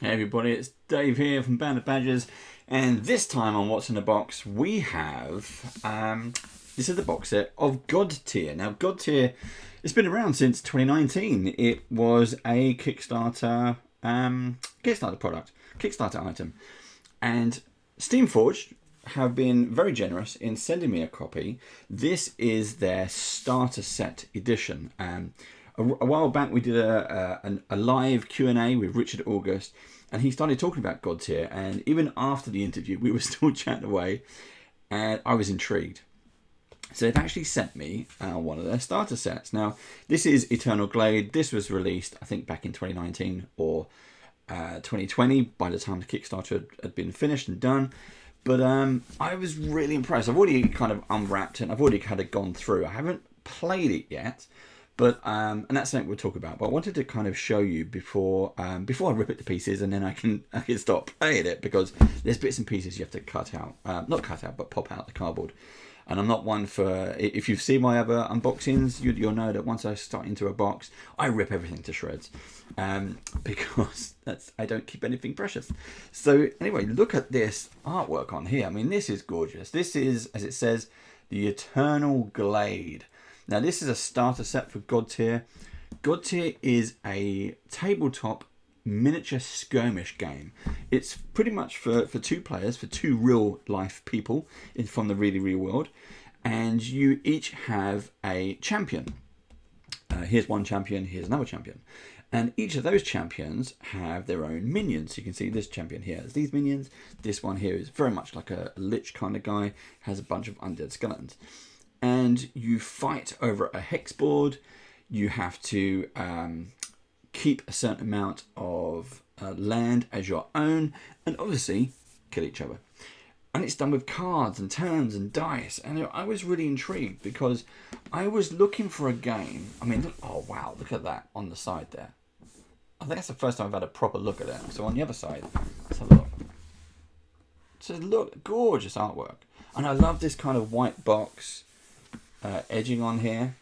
Hey everybody, it's Dave here from Band of Badgers, and this time on What's in the Box we have this is the box set of GODTEAR. Now GODTEAR, it's been around since 2019. It was a Kickstarter product, Kickstarter item, and Steamforged have been very generous in sending me a copy. This is their starter set edition. A while back we did a live Q&A with Richard August, and he started talking about GODTEAR, and even after the interview we were still chatting away, and I was intrigued. So they've actually sent me one of their starter sets. Now this is Eternal Glade. This was released I think back in 2019 or 2020 by the time the Kickstarter had been finished and done. But I was really impressed. I've already kind of unwrapped it and I've already kind of gone through. I haven't played it yet. But and that's something we'll talk about. But I wanted to kind of show you before I rip it to pieces, and then I can stop playing it, because there's bits and pieces you have to cut out, not cut out, but pop out the cardboard. And I'm not one for, if you've seen my other unboxings, you'll know that once I start into a box, I rip everything to shreds, because I don't keep anything precious. So anyway, look at this artwork on here. I mean, this is gorgeous. This is, as it says, the Eternal Glade. Now this is a starter set for GODTEAR. GODTEAR is a tabletop miniature skirmish game. It's pretty much for two players, for two real life people from the really real world. And you each have a champion. Here's one champion, here's another champion. And each of those champions have their own minions. You can see this champion here has these minions. This one here is very much like a lich kind of guy, has a bunch of undead skeletons. And you fight over a hex board. You have to keep a certain amount of land as your own, and obviously kill each other. And it's done with cards and turns and dice. And I was really intrigued because I was looking for a game. I mean, oh wow, look at that on the side there. I think that's the first time I've had a proper look at it. So on the other side, let's have a look. So look, gorgeous artwork. And I love this kind of white box. Edging on here,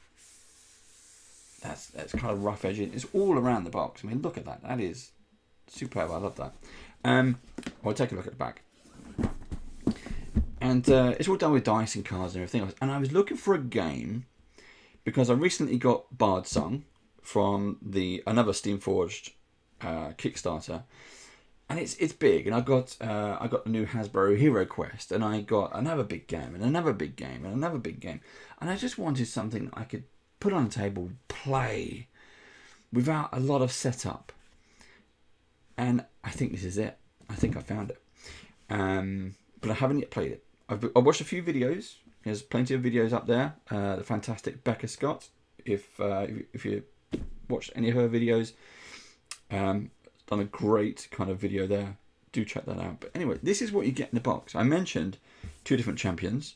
that's kind of rough edging. It's all around the box. I mean, look at that. That is superb. I love that. I'll take a look at the back, and it's all done with dice and cards and everything else. And I was looking for a game because I recently got Bard Sung from another Steamforged Kickstarter. And it's big, and I got the new Hasbro Hero Quest, and I got another big game, and another big game, and another big game, and I just wanted something I could put on the table, play, without a lot of setup. And I think this is it. I think I found it, but I haven't yet played it. I've watched a few videos. There's plenty of videos up there. The fantastic Becca Scott. If you watched any of her videos. Done a great kind of video there. Do check that out. But anyway, this is what you get in the box. I mentioned two different champions.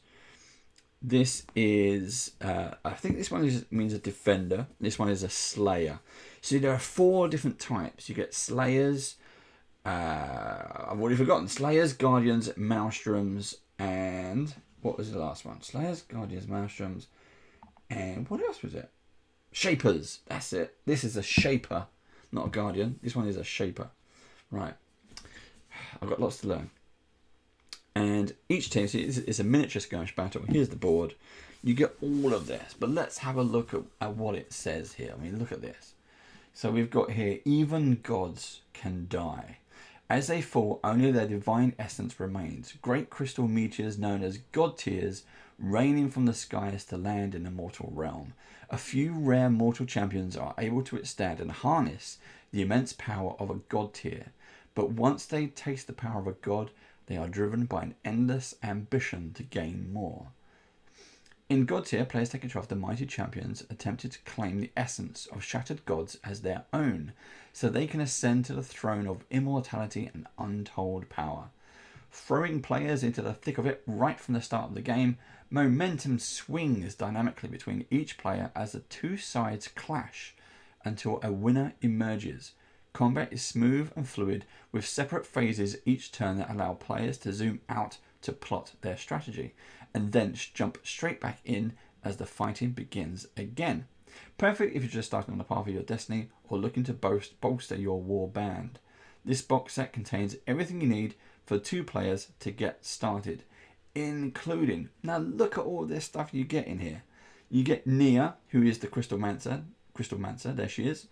This is, I think this one means a defender. This one is a slayer. So there are 4 different types. You get slayers. I've already forgotten. Slayers, guardians, maelstroms, and what was the last one? Slayers, guardians, maelstroms, and what else was it? Shapers. That's it. This is a shaper. Not a guardian. This one is a shaper. Right. I've got lots to learn. And each team, see, it's a miniature skirmish battle. Here's the board. You get all of this. But let's have a look at what it says here. I mean, look at this. So we've got here, even gods can die. As they fall, only their divine essence remains. Great crystal meteors known as GODTEARs raining from the skies to land in the mortal realm. A few rare mortal champions are able to withstand and harness the immense power of a GODTEAR. But once they taste the power of a god, they are driven by an endless ambition to gain more. In GODTEAR, players take control of the mighty champions attempted to claim the essence of shattered gods as their own, so they can ascend to the throne of immortality and untold power. Throwing players into the thick of it right from the start of the game, momentum swings dynamically between each player as the two sides clash until a winner emerges. Combat is smooth and fluid, with separate phases each turn that allow players to zoom out to plot their strategy, and then jump straight back in as the fighting begins again. Perfect if you're just starting on the path of your destiny or looking to bolster your war band. This box set contains everything you need for 2 players to get started, including, now look at all this stuff you get in here. You get Nia, who is the Crystal Mancer, there she is.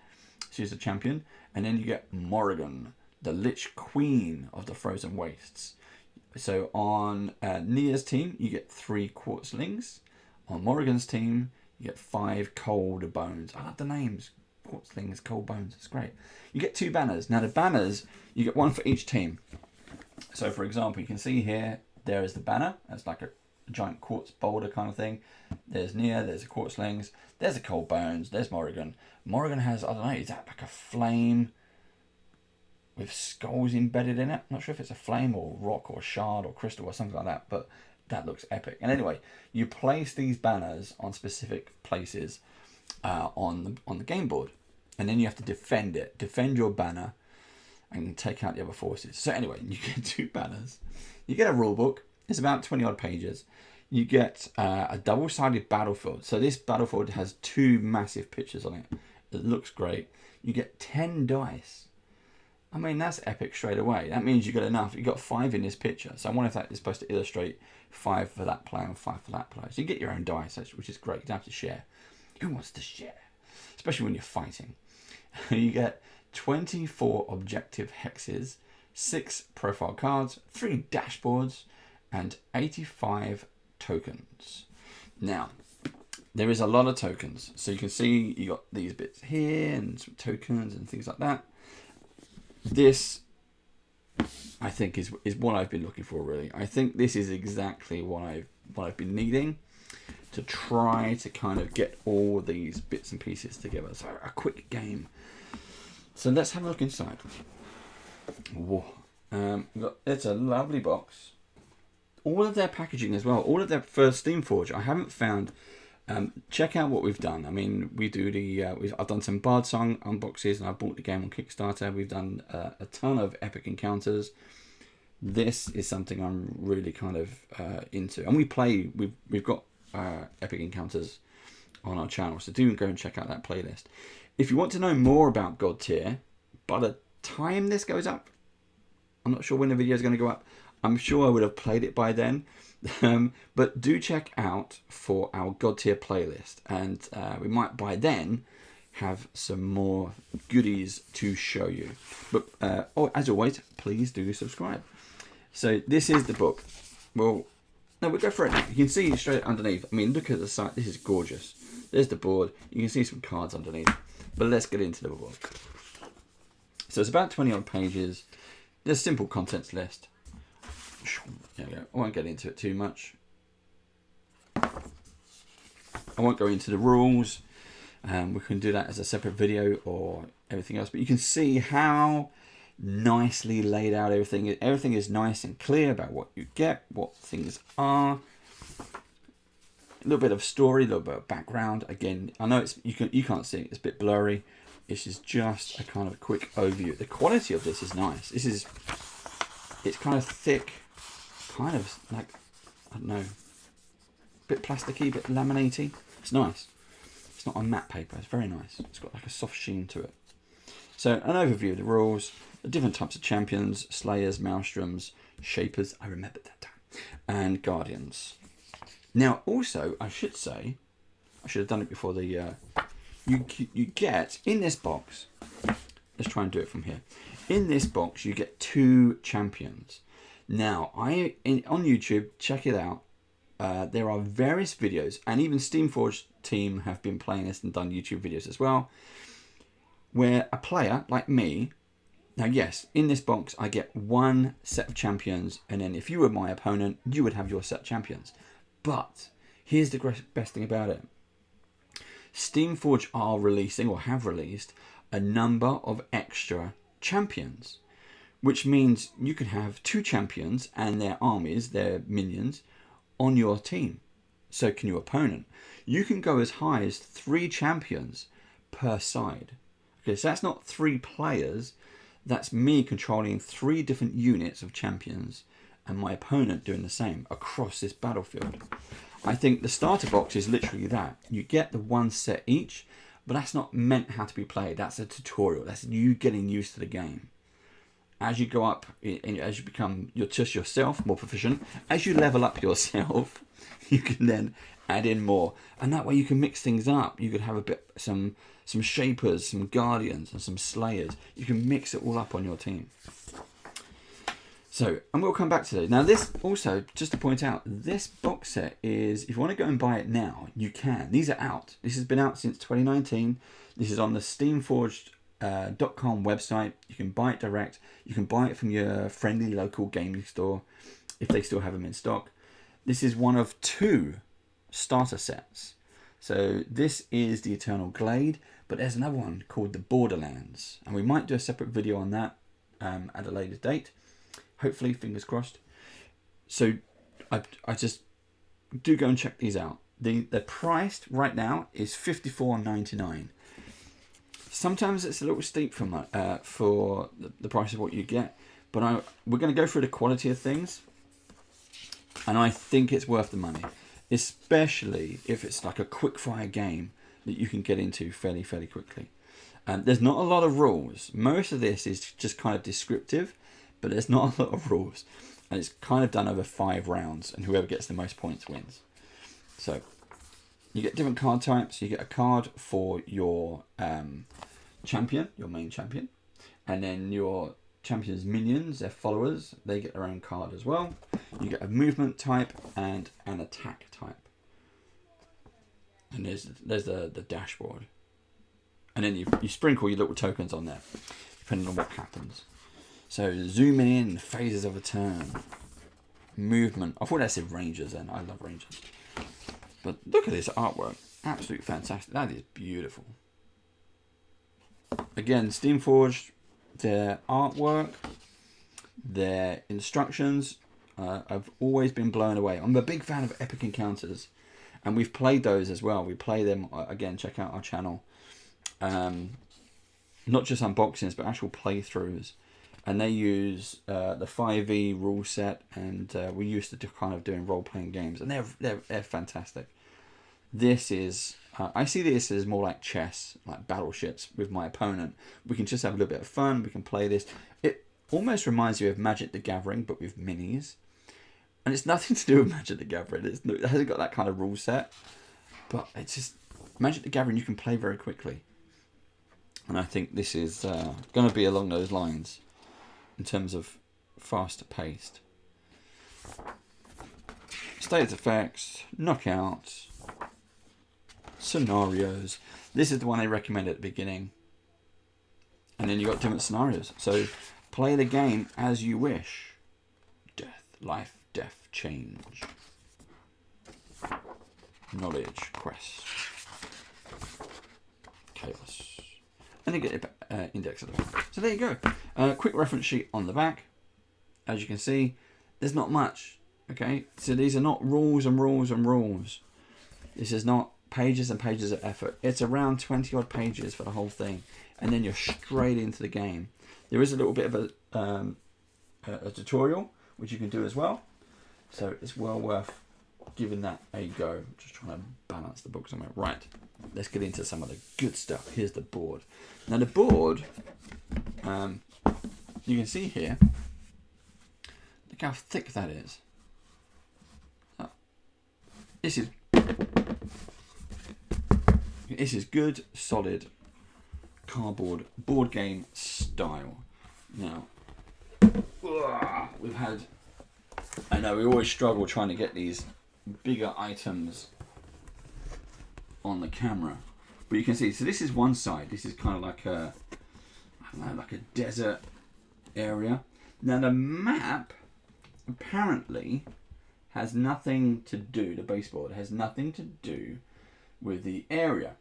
She's a champion. And then you get Morrigan, the Lich Queen of the Frozen Wastes. So on Nia's team, you get 3 Quartzlings. On Morrigan's team, you get 5 Cold Bones. I love the names. Quartzlings, Cold Bones, it's great. You get 2 banners. Now the banners, you get 1 for each team. So for example, you can see here, there is the banner. That's like a giant quartz boulder kind of thing. There's Nia, there's the Quartzlings, there's the Cold Bones, there's Morrigan. Morrigan has, I don't know, is that like a flame with skulls embedded in it? I'm not sure if it's a flame or rock or shard or crystal or something like that, but that looks epic. And anyway, you place these banners on specific places on the game board, and then you have to defend it. Defend your banner and take out the other forces. So anyway, you get 2 banners. You get a rule book. It's about 20 odd pages. You get a double-sided battlefield. So this battlefield has 2 massive pictures on it. It looks great. You get 10 dice. I mean, that's epic straight away. That means you got enough. You got 5 in this picture. So I wonder if that is supposed to illustrate 5 for that player and 5 for that player. So you get your own dice, which is great. You don't have to share. Who wants to share? Especially when you're fighting. You get 24 objective hexes, 6 profile cards, 3 dashboards, and 85 tokens. Now, there is a lot of tokens. So you can see you got these bits here and some tokens and things like that. This, I think, is what I've been looking for, really. I think this is exactly what I've been needing to try to kind of get all these bits and pieces together. So a quick game. So let's have a look inside. Whoa. It's a lovely box. All of their packaging as well. All of their first Steamforge. I haven't found. Check out what we've done. I mean, we do the. I've done some Bard Song unboxes, and I bought the game on Kickstarter. We've done a ton of epic encounters. This is something I'm really kind of into, and we play. We've got epic encounters on our channel, so do go and check out that playlist. If you want to know more about God Tier, by the time this goes up, I'm not sure when the video is going to go up. I'm sure I would have played it by then. But do check out for our God Tier playlist, and we might by then have some more goodies to show you. But as always, please do subscribe. So this is the book. Well, no, we'll go for it now. You can see straight underneath. I mean, look at the site. This is gorgeous. There's the board. You can see some cards underneath. But let's get into the book. So it's about 20 odd pages. There's a simple contents list. There we go. I won't get into it too much. I won't go into the rules. We can do that as a separate video or everything else. But you can see how nicely laid out everything is. Everything is nice and clear about what you get, what things are. A little bit of story, a little bit of background. Again, I know you can't see it. It's a bit blurry. This is just a kind of quick overview. The quality of this is nice. It's kind of thick, kind of like, I don't know, a bit plasticky, a bit laminatey. It's nice. It's not on matte paper. It's very nice. It's got like a soft sheen to it. So an overview of the rules, the different types of champions, slayers, maelstroms, shapers. I remembered that time, and guardians. Now, also, I should say, I should have done it before the. You get in this box. Let's try and do it from here. In this box, you get 2 champions. Now, on YouTube, check it out. There are various videos, and even Steamforge team have been playing this and done YouTube videos as well, where a player like me. Now, yes, in this box, I get 1 set of champions, and then if you were my opponent, you would have your set of champions. But here's the best thing about it. Steamforge are releasing, or have released, a number of extra champions, which means you can have 2 champions and their armies, their minions, on your team. So can your opponent. You can go as high as 3 champions per side. Okay, so that's not 3 players. That's me controlling 3 different units of champions and my opponent doing the same across this battlefield. I think the starter box is literally that. You get the 1 set each, but that's not meant how to be played. That's a tutorial. That's you getting used to the game. as you go up, as you become yourself more proficient, as you level up yourself, you can then add in more, and that way you can mix things up. You could have some shapers, some guardians, and some slayers. You can mix it all up on your team. So, and we'll come back to that. Now, this also, just to point out, this box set is, if you want to go and buy it now, you can. These are out. This has been out since 2019. This is on the steamforged.com website. You can buy it direct. You can buy it from your friendly local gaming store if they still have them in stock. This is one of 2 starter sets. So this is the Eternal Glade, but there's another one called the Borderlands, and we might do a separate video on that at a later date. Hopefully, fingers crossed. So I just do go and check these out. The price right now is $54.99. Sometimes it's a little steep for the price of what you get, but we're going to go through the quality of things, and I think it's worth the money, especially if it's like a quick fire game that you can get into fairly quickly. There's not a lot of rules. Most of this is just kind of descriptive, but there's not a lot of rules, and it's kind of done over 5 rounds, and whoever gets the most points wins. So you get different card types. You get a card for your champion, your main champion, and then your champion's minions, their followers, they get their own card as well. You get a movement type and an attack type, and there's the dashboard, and then you sprinkle your little tokens on there depending on what happens. So zooming in, phases of a turn, movement. I thought that said rangers then. I love rangers. But look at this artwork. Absolutely fantastic. That is beautiful. Again, Steamforged, their artwork, their instructions, I've always been blown away. I'm a big fan of Epic Encounters, and we've played those as well. We play them, again, check out our channel. Not just unboxings, but actual playthroughs. And they use the 5e rule set, and we used to do kind of doing role-playing games, and they're fantastic. This is, I see this as more like chess, like battleships with my opponent. We can just have a little bit of fun. We can play this. It almost reminds you of Magic the Gathering, but with minis. And it's nothing to do with Magic the Gathering. It hasn't got that kind of rule set, but it's just Magic the Gathering you can play very quickly. And I think this is going to be along those lines in terms of faster paced. Status effects, knockouts, scenarios. This is the one they recommend at the beginning. And then you got different scenarios. So play the game as you wish. Death, life, death, change. Knowledge, quest. Chaos. And you get the index at the back. So there you go. Quick reference sheet on the back. As you can see, there's not much. Okay, so these are not rules and rules and rules. This is not pages and pages of effort. It's around 20 odd pages for the whole thing, and then you're straight into the game. There is a little bit of a tutorial which you can do as well, so it's well worth giving that a go. Just trying to balance the book somewhere. Right, let's get into some of the good stuff. Here's the board. Now the board, you can see here, look how thick that is. This is good, solid cardboard board game style. Now, we've had, I know we always struggle trying to get these bigger items on the camera, but you can see, so this is one side. This is kind of like a, I don't know, like a desert area. Now the map apparently has nothing to do, the baseboard has nothing to do with the area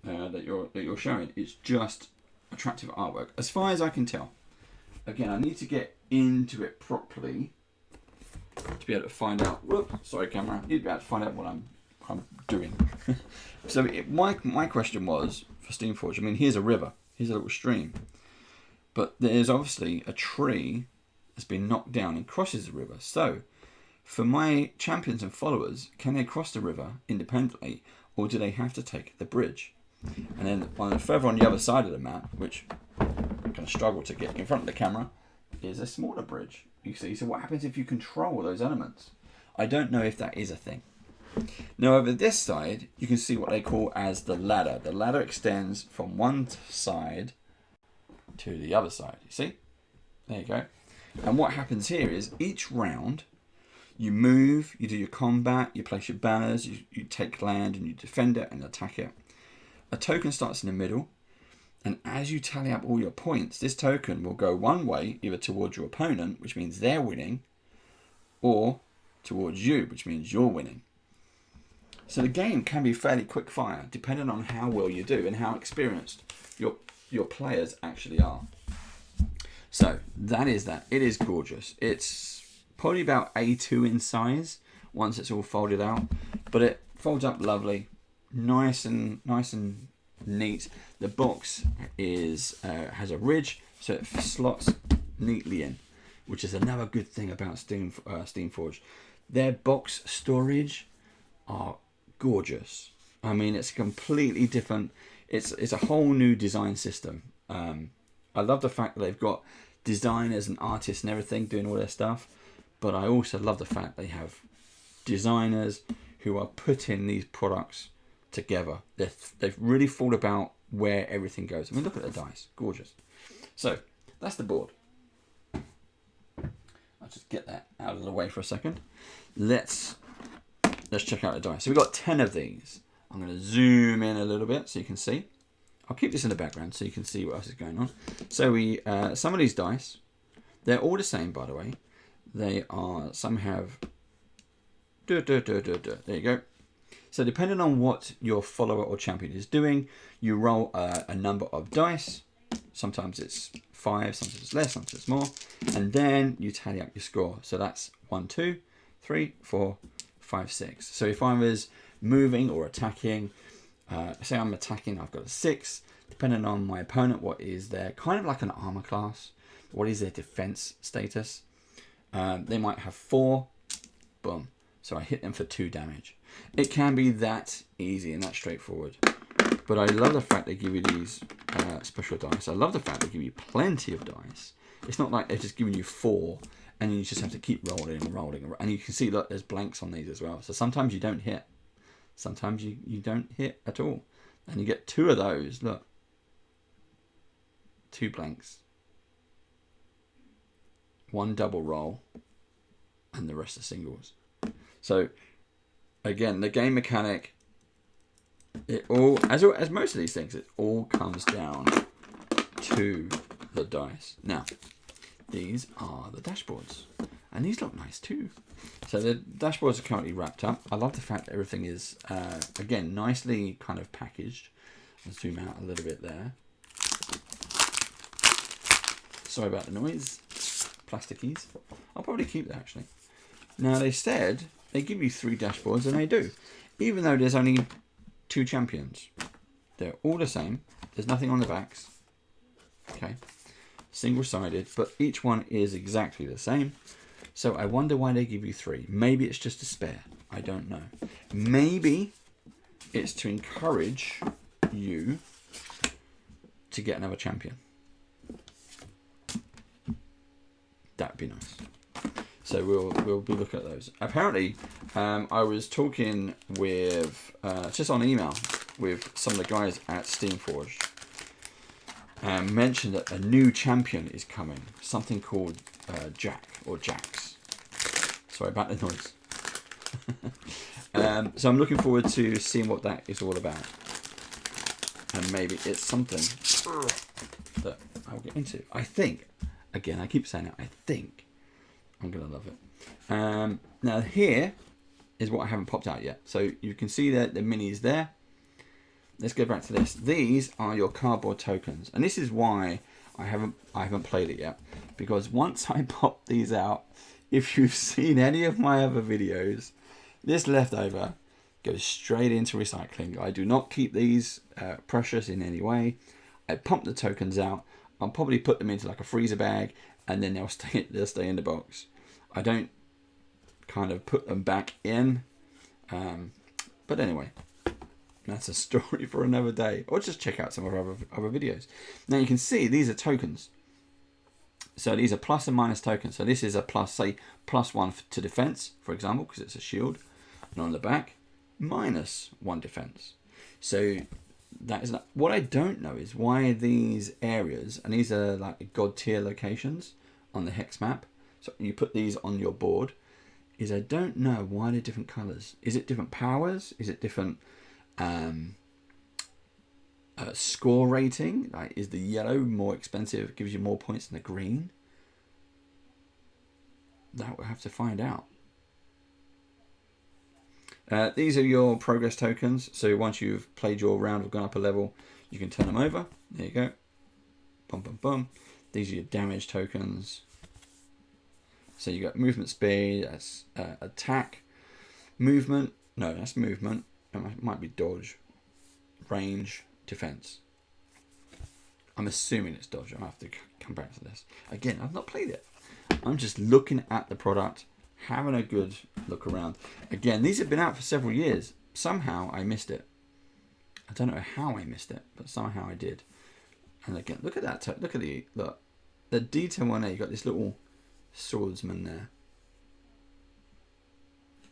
that you're showing. It's just attractive artwork, as far as I can tell. Again, I need to get into it properly to be able to find out. Whoop, sorry, camera. You'd be able to find out what I'm doing. So my question was for Steamforged. I mean, here's a river. Here's a little stream, but there's obviously a tree that's been knocked down and crosses the river. So for my champions and followers, can they cross the river independently, or do they have to take the bridge? And then further on the other side of the map, which I'm going to struggle to get in front of the camera, is a smaller bridge. You see, so what happens if you control those elements? I don't know if that is a thing. Now over this side, you can see what they call as the ladder. The ladder extends from one side to the other side, you see? There you go. And what happens here is each round, you move, you do your combat, you place your banners, you take land and you defend it and attack it. A token starts in the middle, and as you tally up all your points, this token will go one way, either towards your opponent, which means they're winning, or towards you, which means you're winning. So the game can be fairly quick fire, depending on how well you do and how experienced your players actually are. So that is that. It is gorgeous. It's probably about A2 in size once it's all folded out, but it folds up lovely, nice and neat. The box is has a ridge, so it slots neatly in, which is another good thing about Steamforged. Their box storage are gorgeous. I mean, it's completely different. It's a whole new design system. I love the fact that they've got designers and artists and everything doing all their stuff, but I also love the fact they have designers who are putting these products together. They've really thought about where everything goes. I mean, look at the dice, gorgeous. So that's the board. I'll just get that out of the way for a second. Let's check out the dice. So we've got 10 of these. I'm going to zoom in a little bit so you can see. I'll keep this in the background so you can see what else is going on. So we some of these dice, they're all the same, by the way. They are, some have there you go. So depending on what your follower or champion is doing, you roll a number of dice. Sometimes it's 5, sometimes it's less, sometimes it's more, and then you tally up your score. So that's 1, 2, 3, 4, 5, 6. So if I was moving or attacking, say I'm attacking, I've got a 6. Depending on my opponent, what is their kind of like an armor class, what is their defense status? They might have 4. Boom. So I hit them for 2 damage. It can be that easy and that straightforward. But I love the fact they give you these special dice. I love the fact they give you plenty of dice. It's not like they're just giving you 4 and you just have to keep rolling and rolling. And you can see, look, there's blanks on these as well. So sometimes you don't hit. Sometimes you don't hit at all. And you get 2 of those, look. 2 blanks. 1 double roll. And the rest are singles. So, again, the game mechanic, it all, as most of these things, it all comes down to the dice. Now, these are the dashboards. And these look nice too. So the dashboards are currently wrapped up. I love the fact that everything is, again, nicely kind of packaged. I'll zoom out a little bit there. Sorry about the noise. Plasticies. I'll probably keep that actually. Now they said they give you 3 dashboards, and they do. Even though there's only 2 champions. They're all the same. There's nothing on the backs. Okay. Single-sided, but each one is exactly the same. So I wonder why they give you 3. Maybe it's just a spare. I don't know. Maybe it's to encourage you to get another champion. That'd be nice. So we'll be looking at those. Apparently, I was talking with just on email with some of the guys at Steamforged, and mentioned that a new champion is coming. Something called Jack or Jax. Sorry about the noise. So I'm looking forward to seeing what that is all about, and maybe it's something that I'll get into. I think, again, I keep saying it. I think I'm gonna love it. Now here is what I haven't popped out yet. So you can see that the minis there. Let's go back to this. These are your cardboard tokens, and this is why I haven't played it yet, because once I pop these out, if you've seen any of my other videos, this leftover goes straight into recycling. I do not keep these precious in any way. I pump the tokens out. I'll probably put them into like a freezer bag, and then they'll stay in the box. I don't kind of put them back in, but anyway, That's a story for another day. Or just check out some of our other videos. Now you can see these are tokens. So these are plus and minus tokens. So this is a plus, say, +1 to defense, for example, because it's a shield. And on the back, -1 defense. So that is not, what I don't know is why these areas, and these are like God tier locations on the hex map. So you put these on your board. Is I don't know why they're different colors. Is it different powers? Is it different score rating? Like, is the yellow more expensive, gives you more points than the green? That we'll have to find out. These are your progress tokens. So once you've played your round or gone up a level, you can turn them over. There you go. Bum, bum, bum. These are your damage tokens. So you got movement speed, that's attack, movement. No, that's movement. It might be dodge, range, defense. I'm assuming it's dodge. I'll have to come back to this. Again, I've not played it. I'm just looking at the product, having a good look around. Again, these have been out for several years. Somehow I missed it. I don't know how I missed it, but somehow I did. And again, look at that. Look at the detail on there. You got this little swordsman there.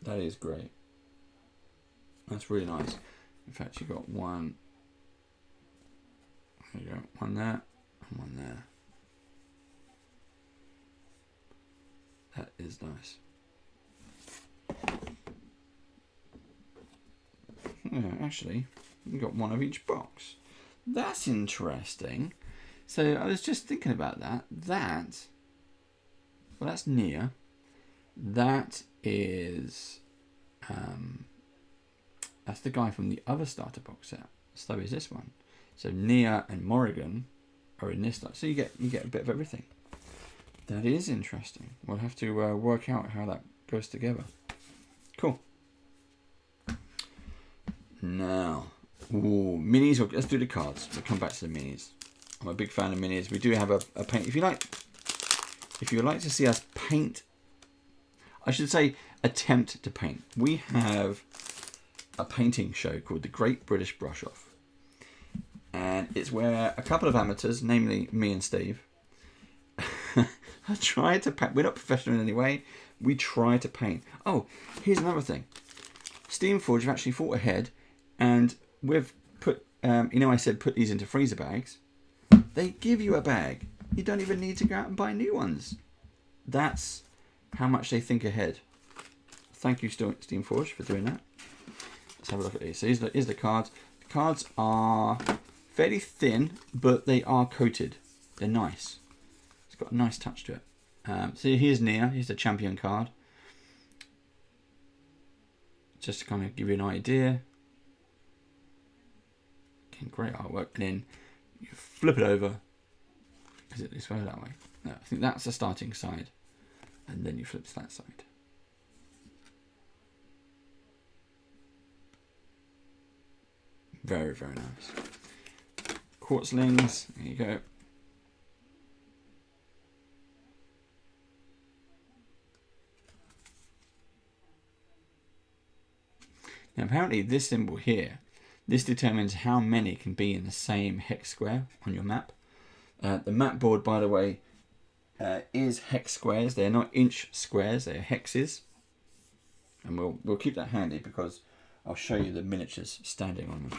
That is great. That's really nice. In fact, you got one. There you go. One there and one there. That is nice. Yeah, actually, you got one of each box. That's interesting. So I was just thinking about that. Well, that's Nia. That is, that's the guy from the other starter box set. So is this one. So Nia and Morrigan are in this. So you get a bit of everything. That is interesting. We'll have to work out how that goes together. Cool. Now, minis. Let's do the cards. We'll come back to the minis. I'm a big fan of minis. We do have a paint. If you would like to see us paint, I should say attempt to paint, we have a painting show called the Great British Brush Off. And it's where a couple of amateurs, namely me and Steve, try to paint. We're not professional in any way. We try to paint. Oh, here's another thing. Steamforge have actually thought ahead, and we've put, I said put these into freezer bags. They give you a bag. You don't even need to go out and buy new ones. That's how much they think ahead. Thank you, Steamforge, for doing that. Let's have a look at these. So here's the cards. The cards are fairly thin, but they are coated. They're nice. It's got a nice touch to it. So here's Nia. Here's the champion card. Just to kind of give you an idea. Again, great artwork. And then you flip it over. Is it this way or that way? No, I think that's the starting side. And then you flip to that side. Very, very nice. Quartzlings. There you go. Now apparently this symbol here, this determines how many can be in the same hex square on your map. The map board, by the way, is hex squares. They're not inch squares, they're hexes. And we'll keep that handy because I'll show you the miniatures standing on them.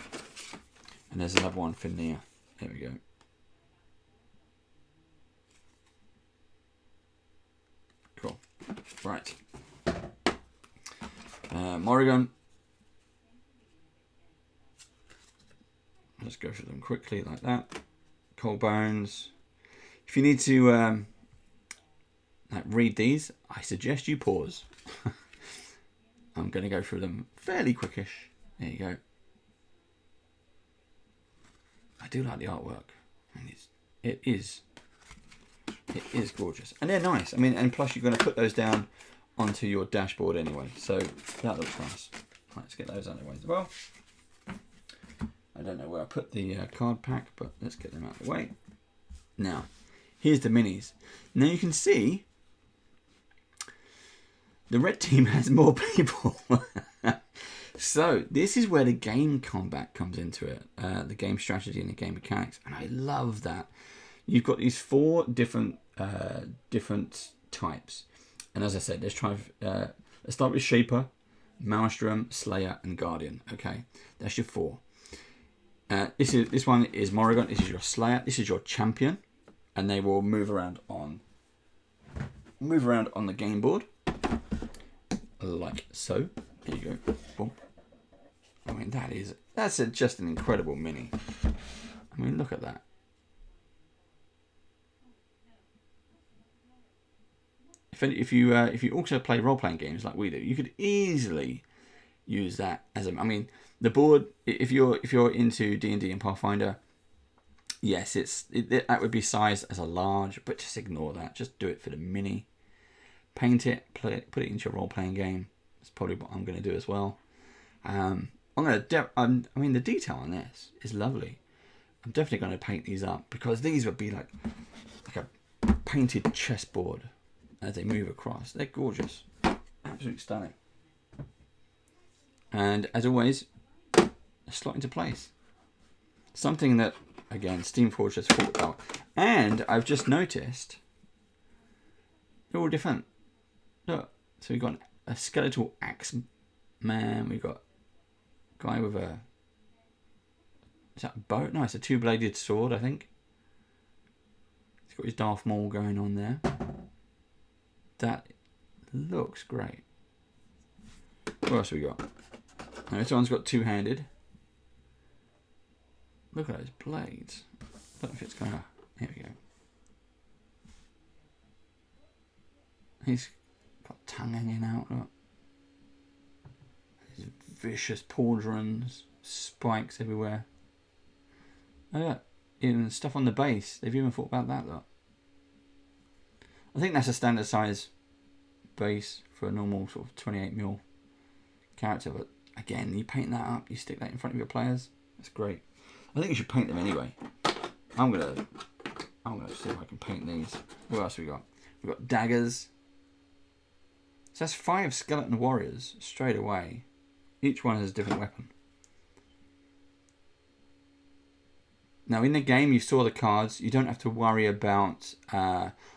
And there's another one for Nia. There we go. Cool. Right. Morrigan. Let's go through them quickly like that. Cold Bones. If you need to read these, I suggest you pause. I'm going to go through them fairly quickish. There you go. I do like the artwork. And it is gorgeous. And they're nice. I mean, and plus you're going to put those down onto your dashboard anyway. So that looks nice. Right, let's get those out of the way as well. I don't know where I put the card pack, but let's get them out of the way. Now, here's the minis. Now you can see the red team has more people. So this is where the game combat comes into it, the game strategy and the game mechanics, and I love that. You've got these 4 different types, and as I said, let's start with Shaper, Maelstrom, Slayer, and Guardian. Okay, that's your 4. This one is Morrigan. This is your Slayer. This is your champion, and they will move around on the game board like so. Here you go. Boom. I mean, that's just an incredible mini. I mean, look at that. If you also play role-playing games like we do, you could easily use that as I mean, the board. If you're into D&D and Pathfinder, yes, that would be sized as a large, but just ignore that. Just do it for the mini. Paint it, put it into your role-playing game. That's probably what I'm going to do as well. I mean, the detail on this is lovely. I'm definitely going to paint these up because these would be like a painted chessboard as they move across. They're gorgeous, absolutely stunning. And as always, slot into place. Something that, again, Steamforged has thought about. And I've just noticed they're all different. Look, so we've got a skeletal axe man. We've got a guy with a... Is that a bow? No, it's a 2-bladed sword, I think. He's got his Darth Maul going on there. That looks great. What else have we got? Now, this one's got 2-handed. Look at those blades. I don't know if it's gonna... Here we go. He's got tongue hanging out. Look. These vicious pauldrons, spikes everywhere. Oh yeah, even stuff on the base. They've even thought about that. Look. I think that's a standard size base for a normal sort of 28mm character. But again, you paint that up, you stick that in front of your players. That's great. I think you should paint them anyway. I'm gonna see if I can paint these. What else have we got? We've got daggers. So that's 5 skeleton warriors straight away. Each one has a different weapon. Now in the game you saw the cards. You don't have to worry about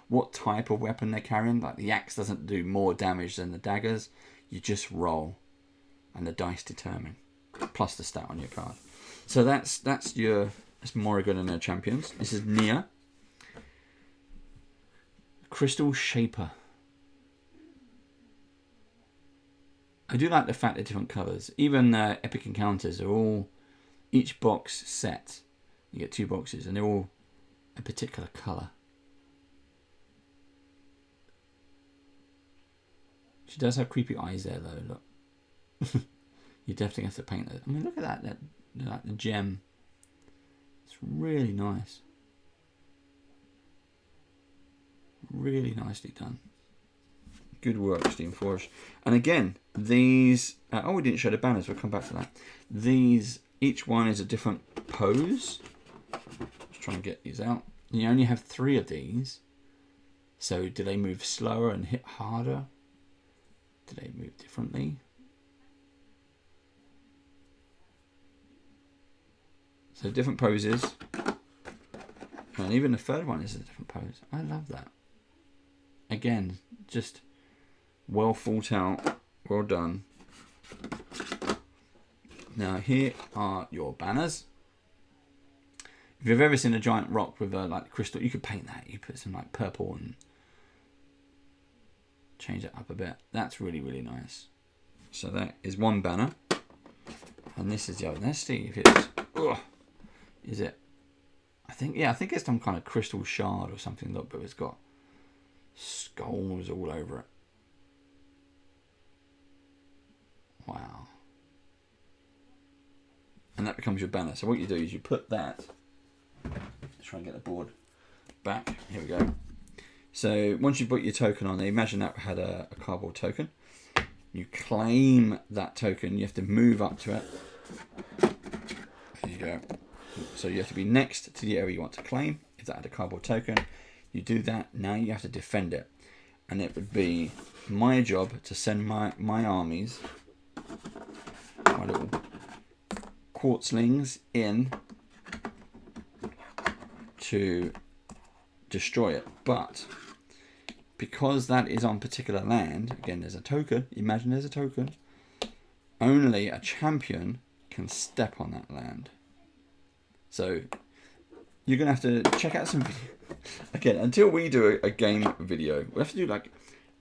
what type of weapon they're carrying. Like the axe doesn't do more damage than the daggers. You just roll and the dice determine. Plus the stat on your card. So that's Morrigan and her champions. This is Nia. Crystal Shaper. I do like the fact they're different colours. Even Epic Encounters are all... Each box set. You get 2 boxes and they're all a particular colour. She does have creepy eyes there though, look. You definitely have to paint that. I mean, look at that. Like the gem. It's really nice. Really nicely done. Good work, Steamforged. And again, these... oh, we didn't show the banners. We'll come back to that. These... Each one is a different pose. Just trying to get these out. You only have 3 of these. So do they move slower and hit harder? Do they move differently? So different poses. And even the 3rd one is a different pose. I love that. Again, just well thought out. Well done. Now here are your banners. If you've ever seen a giant rock with a like crystal, you could paint that. You put some like purple and change it up a bit. That's really, really nice. So that is one banner. And this is the other. Let's see if it's... is it... I think it's some kind of crystal shard or something. Look, but it's got skulls all over it. Wow. And that becomes your banner. So what you do is you put that... Let's try and get the board back. Here we go. So once you put your token on there, imagine that had a cardboard token. You claim that token. You have to move up to it. There you go. So you have to be next to the area you want to claim. If that had a cardboard token, you do that. Now you have to defend it. And it would be my job to send my armies little quartzlings in to destroy it. But because that is on particular land, again, there's a token. Imagine there's a token. Only a champion can step on that land. So you're going to have to check out some video. Again, until we do a game video, we have to do like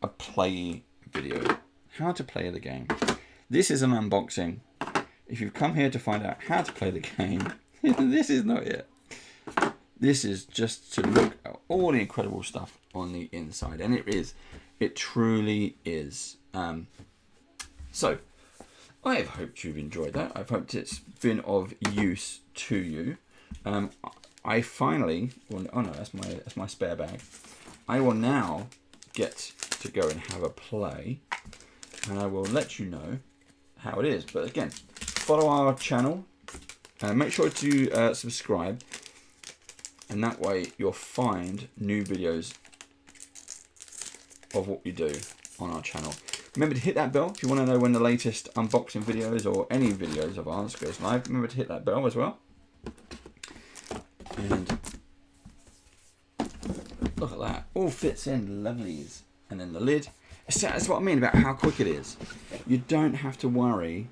a play video. How to play the game. This is an unboxing. If you've come here to find out how to play the game, this is not it. This is just to look at all the incredible stuff on the inside. And it truly is. So, I've hoped you've enjoyed that. I've hoped it's been of use to you. I finally, well, oh no, that's my spare bag. I will now get to go and have a play, and I will let you know how it is. But again, follow our channel, make sure to subscribe, and that way you'll find new videos of what we do on our channel. Remember to hit that bell if you want to know when the latest unboxing videos or any videos of ours goes live. Remember to hit that bell as well. And look at that, all fits in lovelies. And then the lid. That's what I mean about how quick it is. You don't have to worry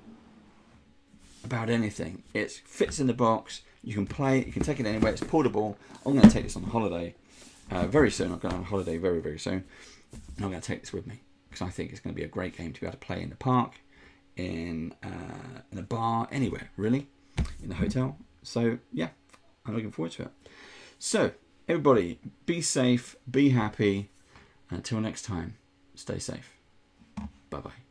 about anything. It fits in the box. You can play it. You can take it anywhere. It's portable. I'm going to take this on holiday very soon. I'm going on holiday very, very soon. And I'm going to take this with me because I think it's going to be a great game to be able to play in the park, in a bar, anywhere really, in the hotel. So yeah, I'm looking forward to it. So everybody, be safe, be happy. Until next time, stay safe. Bye-bye.